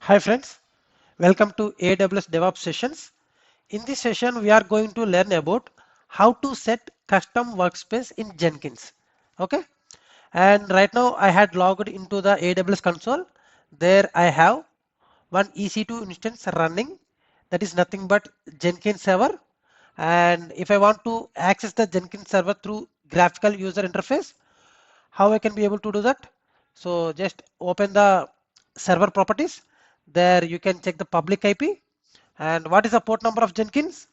Hi friends, welcome to AWS Devops sessions. In this session, we are going to learn about how to set custom workspace in Jenkins. Okay, and right now I had logged into the AWS console. There I have one EC2 instance running, that is nothing but Jenkins server. And if I want to access the Jenkins server through graphical user interface, how I can be able to do that? So just open the server properties. There you can check the public IP. And what is the port number of Jenkins?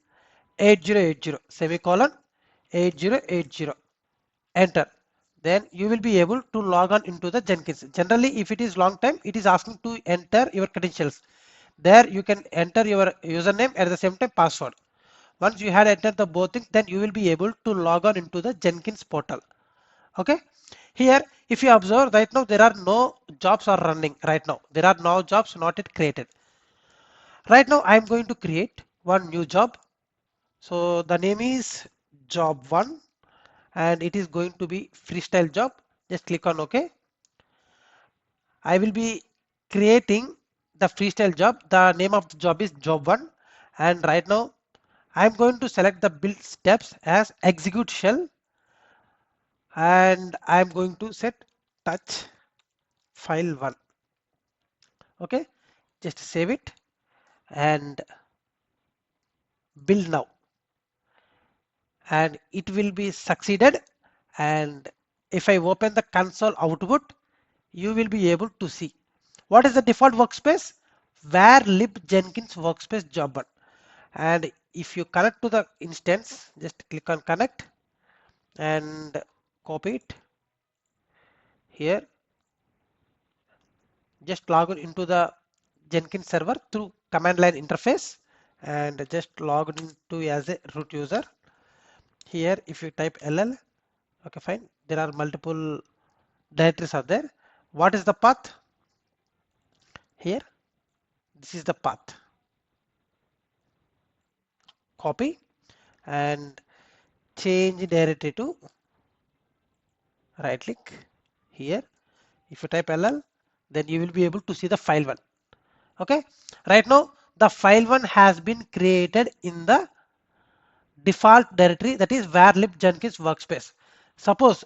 8080 semicolon 8080. Enter. Then you will be able to log on into the Jenkins. Generally, if it is long time, it is asking to enter your credentials. There you can enter your username at the same time password. Once you had entered the both things, then you will be able to log on into the Jenkins portal. Okay, here if you observe right now there are no jobs are running right now. There are no jobs not yet created. Right now I am going to create one new job. So the name is job 1 and it is going to be freestyle job. Just click on OK. I will be creating the freestyle job. The name of the job is job 1 and right now I am going to select the build steps as execute shell and I am going to set touch file 1. Okay, just save it and build now and it will be succeeded. And if I open the console output, you will be able to see what is the default workspace, where lib Jenkins workspace job 1. And if you connect to the instance, just click on connect and copy it here. Just log in into the Jenkins server through command line interface and just log into as a root user. Here if you type ll, okay fine, there are multiple directories are there. What is the path? Here this is the path. Copy and change directory to right click here. If you type ll, then you will be able to see the file 1. Okay, right now the file 1 has been created in the default directory, that is where lib Jenkins workspace. Suppose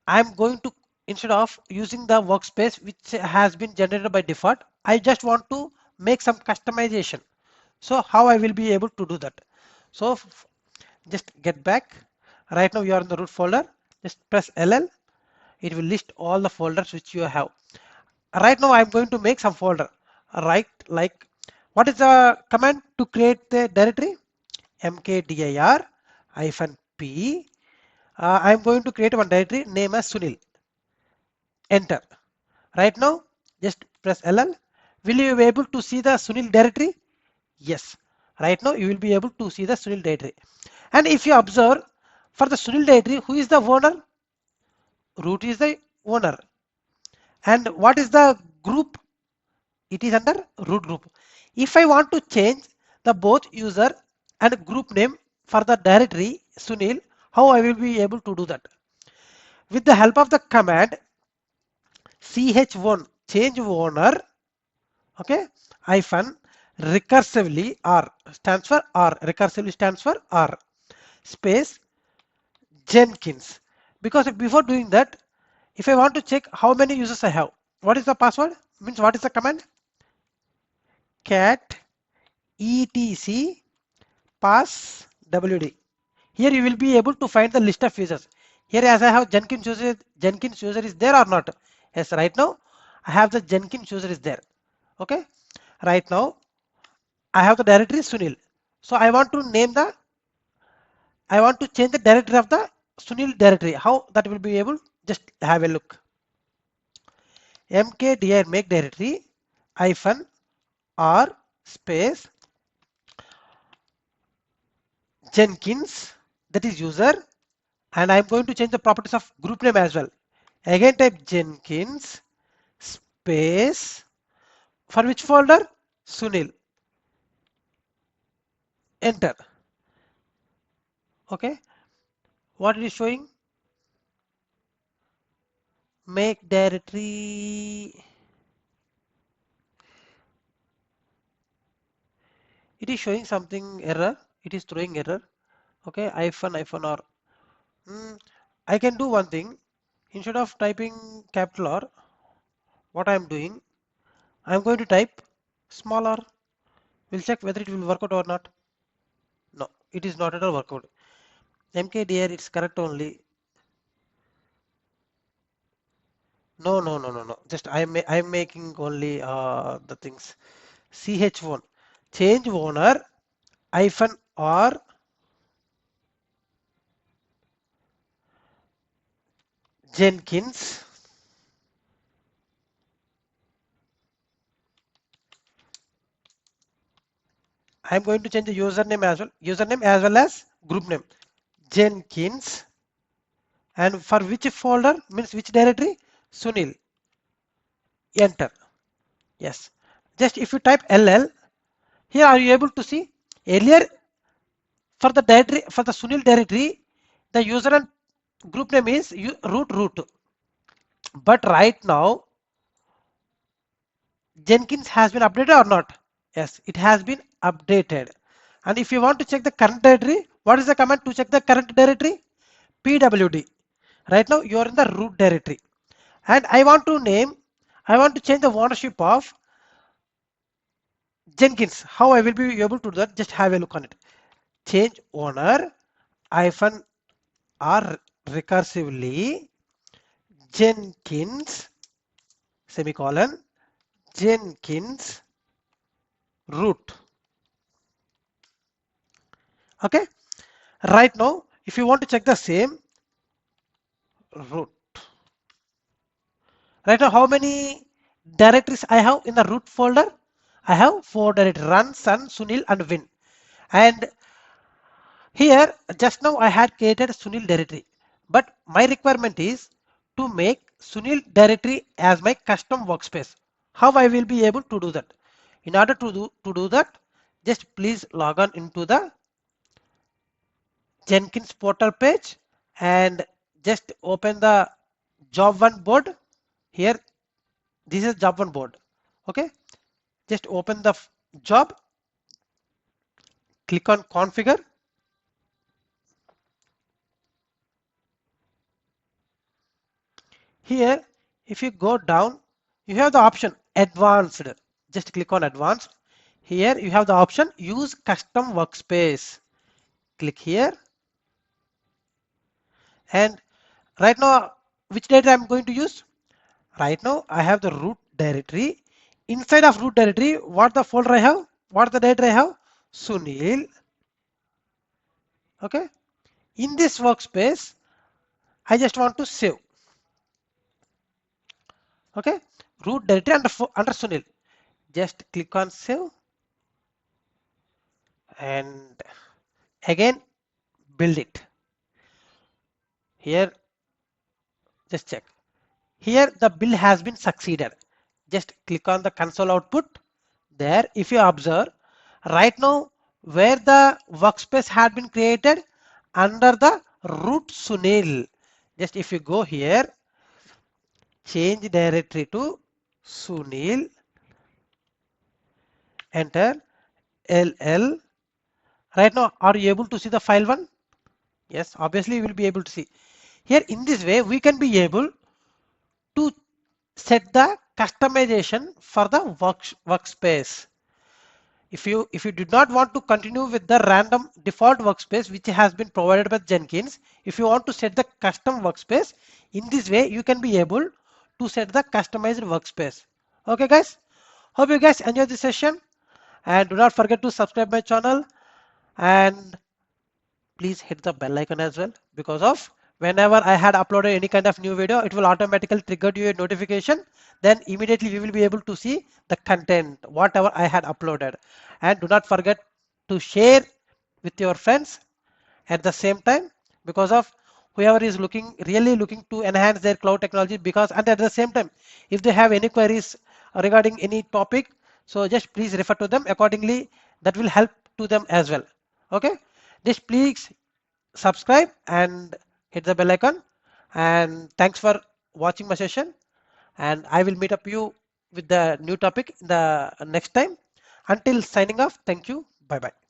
I'm going to instead of using the workspace which has been generated by default, I just want to make some customization. So how I will be able to do that? So just get back. Right now you are in the root folder. Just press LL. It will list all the folders which you have. Right now I'm going to make some folder. Right, like what is the command to create the directory? mkdir -p. I'm going to create one directory name as Sunil. Enter. Right now, just press LL. Will you be able to see the Sunil directory? Yes. Right now, you will be able to see the Sunil directory. And if you observe, for the Sunil directory, who is the owner? Root is the owner. And what is the group? It is under root group. If I want to change the both user and group name for the directory Sunil, how I will be able to do that? With the help of the command ch1 change owner, okay, hyphen recursively r stands for r, recursively stands for r space Jenkins. Because before doing that, if I want to check how many users I have, what is the password? Means what is the command? Cat etc pass wd. Here you will be able to find the list of users. Here as I have Jenkins user is there or not? Yes, right now I have the Jenkins user is there. Okay, right now I have the directory Sunil. So I want to change the directory of the Sunil directory. How that will be able? Just have a look. mkdir make directory hyphen r space Jenkins, that is user, and I'm going to change the properties of group name as well. Again type Jenkins space for which folder? Sunil. Enter. Okay. What it is showing? Make directory it is showing something error. It is throwing error. Okay, hyphen or I can do one thing. Instead of typing capital R, what I am doing, I am going to type small r. We'll check whether it will work out or not. No, it is not at all work out. MKDR, it's correct only. No, no, no, no, no. Just I'm making only the things. CH1 change owner hyphen or Jenkins. I'm going to change the username as well as group name. Jenkins, and for which folder means which directory? Sunil. Enter. Yes. Just if you type LL, here are you able to see earlier for the directory for the Sunil directory, the user and group name is root. But right now Jenkins has been updated or not? Yes, it has been updated. And if you want to check the current directory, what is the command to check the current directory? PWD. Right now you are in the root directory. And I want to change the ownership of Jenkins. How I will be able to do that? Just have a look on it. Change owner hyphen R recursively Jenkins semicolon Jenkins root. Okay. Right now, if you want to check the same root. Right now, how many directories I have in the root folder? I have 4 directories: Run, Sun, Sunil, and Win. And here, just now I had created Sunil directory, but my requirement is to make Sunil directory as my custom workspace. How I will be able to do that? In order to do that, just please log on into the Jenkins portal page and just open the job one board. Here, this is job one board. Okay, just open the job, click on configure. Here, if you go down, you have the option advanced. Just click on advanced. Here you have the option use custom workspace. Click here, and right now which data I'm going to use? Right now I have the root directory. Inside of root directory, what the folder I have? What the data I have? Sunil. Okay. In this workspace, I just want to save. Okay. Root directory under Sunil. Just click on save and again build it. Here, just check. Here the build has been succeeded. Just click on the console output. There, if you observe, right now where the workspace had been created under the root Sunil. Just if you go here, change directory to Sunil, enter LL. Right now, are you able to see the file one? Yes, obviously you will be able to see. Here in this way, we can be able to set the customization for the workspace. If you did not want to continue with the random default workspace which has been provided by Jenkins, if you want to set the custom workspace, in this way you can be able to set the customized workspace. Okay guys, hope you guys enjoy this session, and do not forget to subscribe my channel, and please hit the bell icon as well, because of whenever I had uploaded any kind of new video, it will automatically trigger you a notification. Then immediately you will be able to see the content whatever I had uploaded. And do not forget to share with your friends at the same time, because of whoever is really looking to enhance their cloud technology, because and at the same time if they have any queries regarding any topic, so just please refer to them accordingly. That will help to them as well. Okay, just please subscribe and hit the bell icon, and thanks for watching my session, and I will meet up you with the new topic in the next time. Until signing off, thank you. Bye bye.